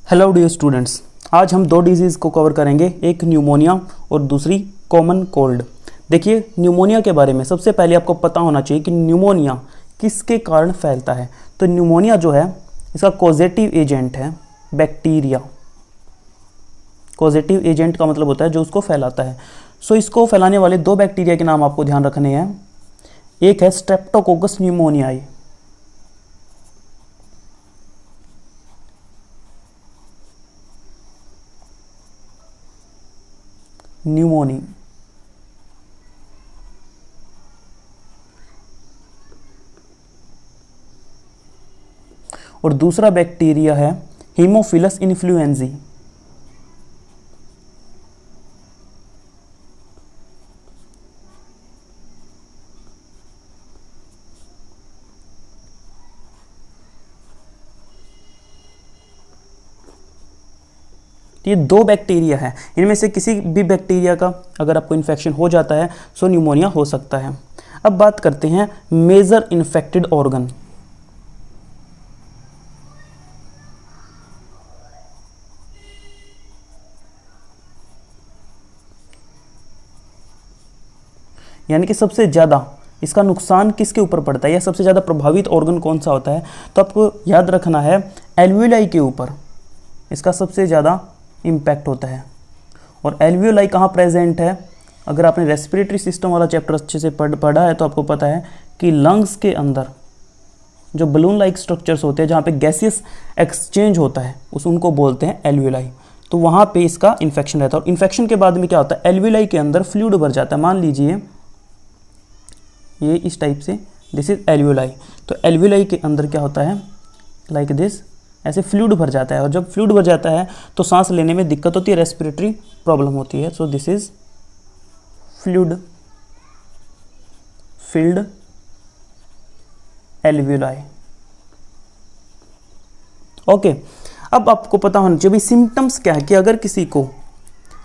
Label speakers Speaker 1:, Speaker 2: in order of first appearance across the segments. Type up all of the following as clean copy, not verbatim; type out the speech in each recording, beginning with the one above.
Speaker 1: Hello dear students, आज हम दो डिजीज़ को कवर करेंगे, एक न्यूमोनिया और दूसरी कॉमन कोल्ड। देखिए, न्यूमोनिया के बारे में सबसे पहले आपको पता होना चाहिए कि न्यूमोनिया किसके कारण फैलता है। तो न्यूमोनिया जो है इसका कॉजेटिव एजेंट है बैक्टीरिया। कॉजेटिव एजेंट का मतलब होता है जो उसको फैलाता है। सो इसको फैलाने वाले दो बैक्टीरिया के नाम आपको ध्यान रखने हैं। एक है स्ट्रेप्टोकोकस न्यूमोनियाई, न्यूमोनी, और दूसरा बैक्टीरिया है हीमोफिलस इन्फ्लुएंजी। ये दो बैक्टीरिया है, इनमें से किसी भी बैक्टीरिया का अगर आपको इन्फेक्शन हो जाता है सो न्यूमोनिया हो सकता है। अब बात करते हैं मेजर इन्फेक्टेड ऑर्गन। यानी कि सबसे ज़्यादा इसका नुकसान किसके ऊपर पड़ता है या सबसे ज़्यादा प्रभावित ऑर्गन कौन सा होता है, तो आपको याद रखना है एल्वियोलाई के ऊपर इसका सबसे ज़्यादा इम्पैक्ट होता है। और एल्वियोलाई कहाँ प्रेजेंट है? अगर आपने रेस्पिरेटरी सिस्टम वाला चैप्टर अच्छे से पढ़ा है तो आपको पता है कि लंग्स के अंदर जो बलून लाइक स्ट्रक्चर्स होते हैं जहाँ पे गैसियस एक्सचेंज होता है उनको बोलते हैं एल्वियोलाई। तो वहाँ पे इसका इन्फेक्शन रहता है और इन्फेक्शन के बाद में क्या होता है, एल्वियोलाई के अंदर फ्लूइड भर जाता है। मान लीजिए ये इस टाइप से, दिस इज एल्वियोलाई। तो एल्वियोलाई के अंदर क्या होता है, लाइक दिस, ऐसे फ्लूइड भर जाता है और जब फ्लूइड भर जाता है तो सांस लेने में दिक्कत होती है, रेस्पिरेटरी प्रॉब्लम होती है। So this is fluid filled alveoli. Okay, अब आपको पता होना चाहिए भाई सिम्टम्स क्या है कि अगर किसी को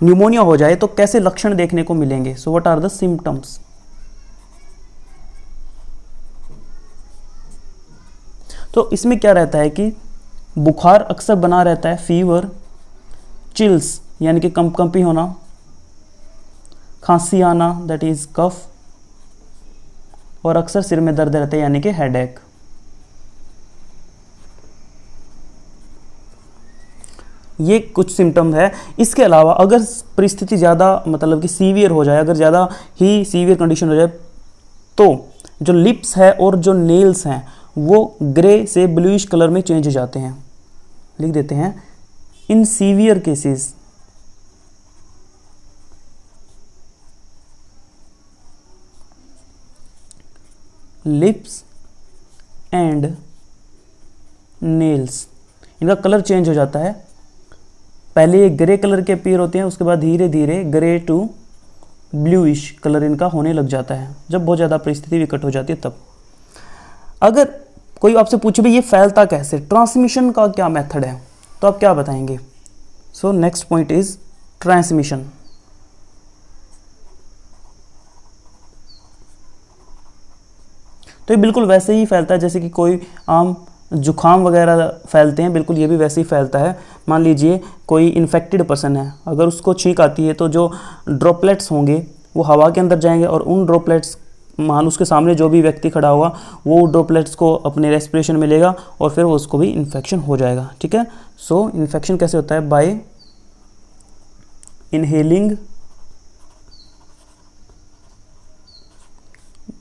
Speaker 1: न्यूमोनिया हो जाए तो कैसे लक्षण देखने को मिलेंगे। So what are the symptoms? तो इसमें क्या रहता है कि बुखार अक्सर बना रहता है, फीवर, चिल्स यानी कि कंपकंपी होना, खांसी आना दैट इज कफ, और अक्सर सिर में दर्द रहता है यानी कि हेडेक। ये कुछ सिम्टम है। इसके अलावा अगर परिस्थिति ज़्यादा मतलब कि सीवियर हो जाए, अगर ज़्यादा ही सीवियर कंडीशन हो जाए तो जो लिप्स है और जो नेल्स हैं वो ग्रे से ब्लूइश कलर में चेंज हो जाते हैं। लिख देते हैं in severe cases lips and nails, इनका कलर चेंज हो जाता है। पहले ये ग्रे कलर के अपीयर होते हैं, उसके बाद धीरे धीरे ग्रे टू ब्लूइश कलर इनका होने लग जाता है जब बहुत ज़्यादा परिस्थिति विकट हो जाती है तब। अगर कोई आपसे पूछे भाई ये फैलता कैसे, ट्रांसमिशन का क्या मेथड है, तो आप क्या बताएंगे? So next point is transmission. तो ये बिल्कुल वैसे ही फैलता है जैसे कि कोई आम जुखाम वगैरह फैलते हैं, बिल्कुल ये भी वैसे ही फैलता है। मान लीजिए कोई इन्फेक्टेड पर्सन है, अगर उसको छींक आती है तो जो ड्रॉपलेट्स होंगे वो हवा के अंदर जाएंगे और उन ड्रॉपलेट्स, मान उसके सामने जो भी व्यक्ति खड़ा होगा वो ड्रॉपलेट्स को अपने रेस्पिरेशन में लेगा और फिर उसको भी इन्फेक्शन हो जाएगा। ठीक है, सो इन्फेक्शन कैसे होता है? Bye inhaling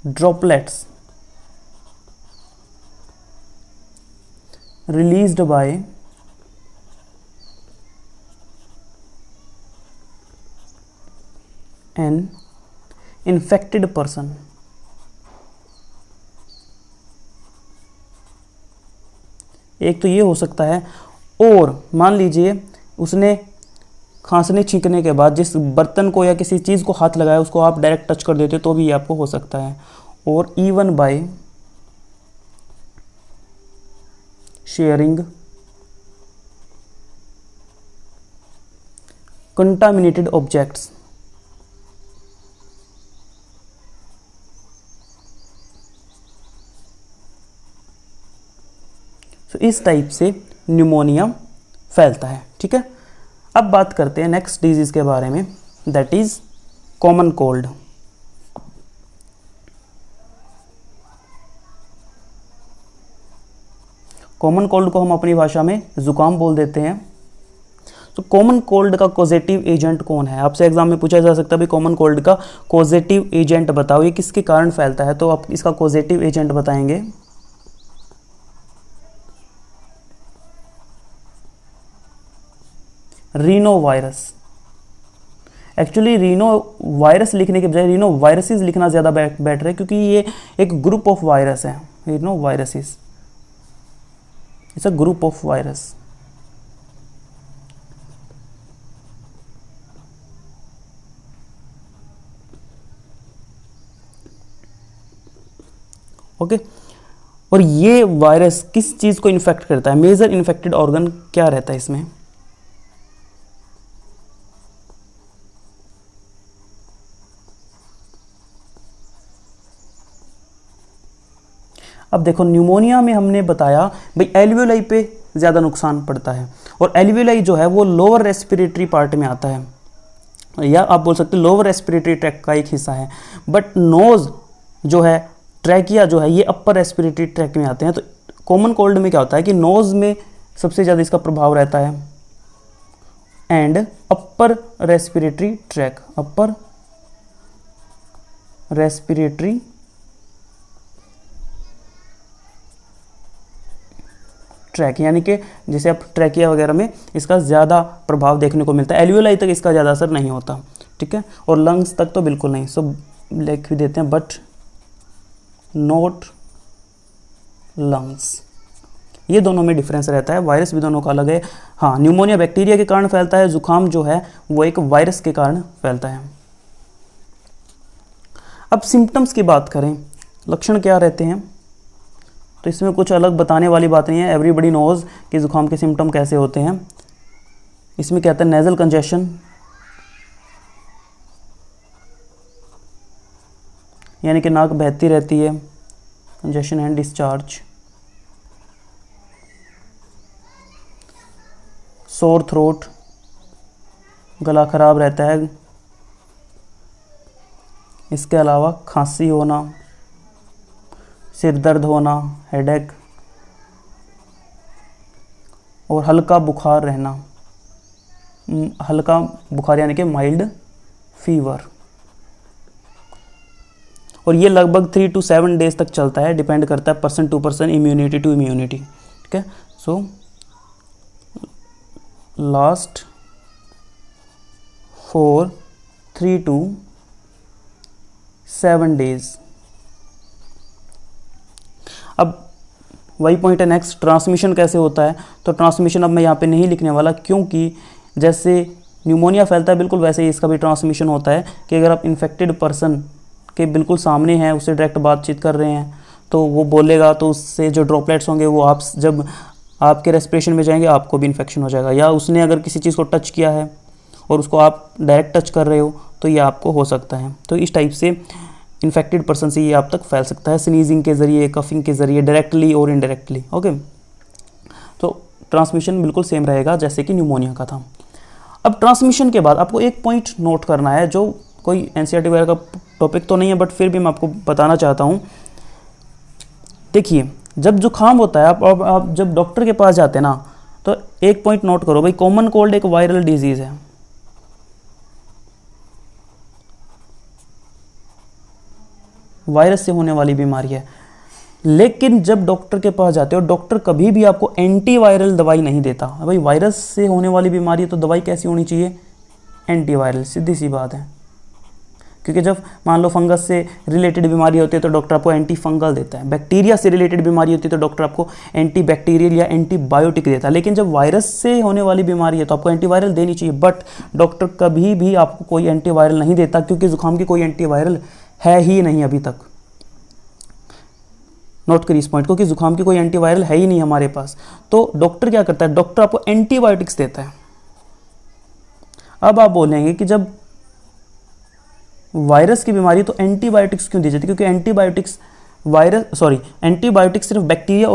Speaker 1: droplets released by an infected person। एक तो ये हो सकता है, और मान लीजिए उसने खांसने छींकने के बाद जिस बर्तन को या किसी चीज़ को हाथ लगाया उसको आप डायरेक्ट टच कर देते हो तो भी ये आपको हो सकता है। और even by sharing contaminated objects. इस टाइप से न्यूमोनिया फैलता है। ठीक है, अब बात करते हैं नेक्स्ट डिजीज़ के बारे में, that is common cold. Common cold को हम अपनी भाषा में जुकाम बोल देते हैं। तो कॉमन कोल्ड का कॉजेटिव एजेंट कौन है? आपसे एग्जाम में पूछा जा सकता है भाई कॉमन कोल्ड का कॉजेटिव एजेंट बताओ, ये किसके कारण फैलता है? तो आप इसका कॉजेटिव एजेंट बताएंगे Reno virus. Actually Reno virus लिखने के बजाय रीनो वायरसेस लिखना ज़्यादा बेटर है, क्योंकि ये एक ग्रुप ऑफ वायरस है। Reno viruses it's a group of virus. Okay, और ये वायरस किस चीज़ को इन्फेक्ट करता है? मेजर इन्फेक्टेड ऑर्गन क्या रहता है इसमें? अब देखो, न्यूमोनिया में हमने बताया भाई एल्वियोलाई पे ज़्यादा नुकसान पड़ता है, और एल्वियोलाई जो है वो लोअर रेस्पिरेटरी पार्ट में आता है, या आप बोल सकते हो लोअर रेस्पिरेटरी ट्रैक्ट का एक हिस्सा है। बट नोज़ जो है, ट्रैकिया जो है, ये अपर रेस्पिरेटरी ट्रैक में आते हैं। तो कॉमन कोल्ड में क्या होता है कि नोज़ में सबसे ज़्यादा इसका प्रभाव रहता है, and upper respiratory tract, upper respiratory tract, यानी कि जैसे आप ट्रैकिया वगैरह में इसका ज़्यादा प्रभाव देखने को मिलता है। एल्वियोलाई तक इसका ज़्यादा असर नहीं होता। ठीक है, और लंग्स तक तो बिल्कुल नहीं। सब लिख भी देते हैं, बट नोट लंग्स। ये दोनों में डिफरेंस रहता है, वायरस भी दोनों का अलग है। हाँ, न्यूमोनिया बैक्टीरिया के कारण फैलता है, जुकाम जो है वो एक वायरस के कारण फैलता है। अब सिम्टम्स की बात करें, लक्षण क्या रहते हैं? तो इसमें कुछ अलग बताने वाली बात नहीं है, एवरीबडी नोज कि जुकाम के सिम्टम कैसे होते हैं। इसमें क्या आता है? नेजल कंजेशन, यानी कि नाक बहती रहती है, congestion and discharge. Sore throat, गला खराब रहता है। इसके अलावा खांसी होना, सिर दर्द होना, हेडेक, और हल्का बुखार रहना। हल्का बुखार यानी कि माइल्ड फीवर, और ये लगभग 3 to 7 डेज तक चलता है, डिपेंड करता है person to person, immunity to immunity. ठीक है, so last for 3 to 7 days. अब वही पॉइंट है नेक्स्ट, ट्रांसमिशन कैसे होता है? तो ट्रांसमिशन अब मैं यहाँ पे नहीं लिखने वाला, क्योंकि जैसे न्यूमोनिया फैलता है बिल्कुल वैसे ही इसका भी ट्रांसमिशन होता है, कि अगर आप इन्फेक्टेड पर्सन के बिल्कुल सामने हैं, उससे डायरेक्ट बातचीत कर रहे हैं, तो वो बोलेगा, तो उससे जो ड्रॉपलेट्स होंगे वो आप जब आपके रेस्पिरेशन में जाएंगे आपको भी इन्फेक्शन हो जाएगा। या उसने अगर किसी चीज़ को टच किया है और उसको आप डायरेक्ट टच कर रहे हो तो ये आपको हो सकता है। तो इस टाइप से इन्फेक्टेड पर्सन से ये आप तक फैल सकता है, स्नीजिंग के ज़रिए, कफिंग के ज़रिए, डायरेक्टली और इनडायरेक्टली। ओके, तो ट्रांसमिशन बिल्कुल सेम रहेगा जैसे कि न्यूमोनिया का था। अब ट्रांसमिशन के बाद आपको एक पॉइंट नोट करना है, जो कोई एनसीईआरटी वगैरह का टॉपिक तो नहीं है, बट फिर भी मैं आपको बताना चाहता हूँ। देखिए, जब जुकाम होता है, आप जब डॉक्टर के पास जाते हैं ना, तो एक पॉइंट नोट करो भाई, कॉमन कोल्ड एक वायरल डिजीज़ है। वायरस से होने वाली बीमारी है। लेकिन जब डॉक्टर के पास जाते हो, डॉक्टर कभी भी आपको एंटीवायरल दवाई नहीं देता। भाई वायरस से होने वाली बीमारी है तो दवाई कैसी होनी चाहिए? एंटीवायरल, सीधी सी बात है। क्योंकि जब मान लो फंगस से रिलेटेड बीमारी होती है तो डॉक्टर आपको एंटी फंगल देता है, बैक्टीरिया से रिलेटेड बीमारी होती है तो डॉक्टर आपको एंटी बैक्टीरियल या एंटीबायोटिक देता है। लेकिन जब वायरस से होने वाली बीमारी है तो आपको एंटीवायरल देनी चाहिए, बट डॉक्टर कभी भी आपको कोई एंटीवायरल नहीं देता, क्योंकि जुकाम की कोई एंटीवायरल है ही नहीं अभी तक। नोट करिए इस पॉइंट को कि जुकाम की कोई एंटीवायरल है ही नहीं हमारे पास। तो डॉक्टर क्या करता है? डॉक्टर आपको एंटीबायोटिक्स देता है। अब आप बोलेंगे कि जब वायरस की बीमारी तो एंटीबायोटिक्स क्यों दी जाती है? क्योंकि एंटीबायोटिक्स सिर्फ बैक्टीरिया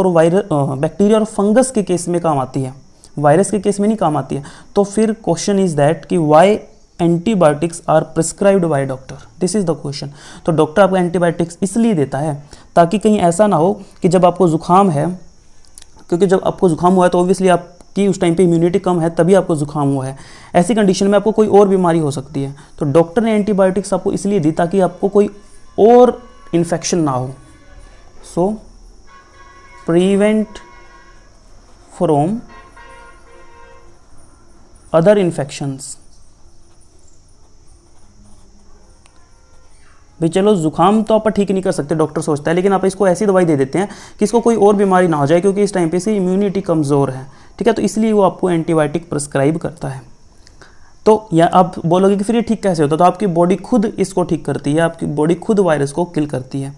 Speaker 1: और फंगस के केस में काम आती है। वायरस के केस में नहीं काम आती है। तो फिर क्वेश्चन इज दैट कि why antibiotics are prescribed by doctor, this is the question. तो डॉक्टर आपको एंटीबायोटिक्स इसलिए देता है ताकि कहीं ऐसा ना हो कि जब आपको जुकाम है, क्योंकि जब आपको जुकाम हुआ है तो ऑब्वियसली आपकी उस टाइम पे इम्यूनिटी कम है, तभी आपको जुकाम हुआ है। ऐसी कंडीशन में आपको कोई और बीमारी हो सकती है, तो डॉक्टर ने एंटीबायोटिक्स आपको इसलिए दी ताकि आपको कोई और इन्फेक्शन ना हो। सो प्रिवेंट फ्रॉम अदर इन्फेक्शंस। भाई चलो जुकाम तो आप ठीक नहीं कर सकते, डॉक्टर सोचता है, लेकिन आप इसको ऐसी दवाई दे देते हैं कि इसको कोई और बीमारी ना हो जाए, क्योंकि इस टाइम पे इसकी इम्यूनिटी कमज़ोर है, ठीक है। तो इसलिए वो आपको एंटीबायोटिक प्रिस्क्राइब करता है। तो या आप बोलोगे कि फिर ये ठीक कैसे होता है, तो आपकी बॉडी खुद इसको ठीक करती है, आपकी बॉडी खुद वायरस को किल करती है।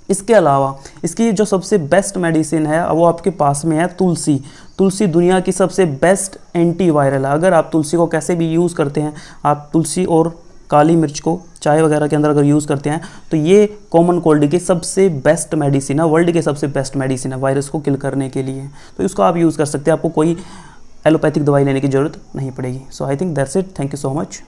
Speaker 1: इसके अलावा इसकी जो सबसे बेस्ट मेडिसिन है वो आपके पास में है तुलसी। तुलसी दुनिया की सबसे बेस्ट एंटीवायरल है। अगर आप तुलसी को कैसे भी यूज़ करते हैं, आप तुलसी और काली मिर्च को चाय वगैरह के अंदर अगर यूज़ करते हैं, तो ये कॉमन कोल्ड की सबसे बेस्ट मेडिसिन है, वर्ल्ड के सबसे बेस्ट मेडिसिन है वायरस को किल करने के लिए। तो इसको आप यूज़ कर सकते हैं, आपको कोई एलोपैथिक दवाई लेने की ज़रूरत नहीं पड़ेगी। So I think that's it, thank you so much.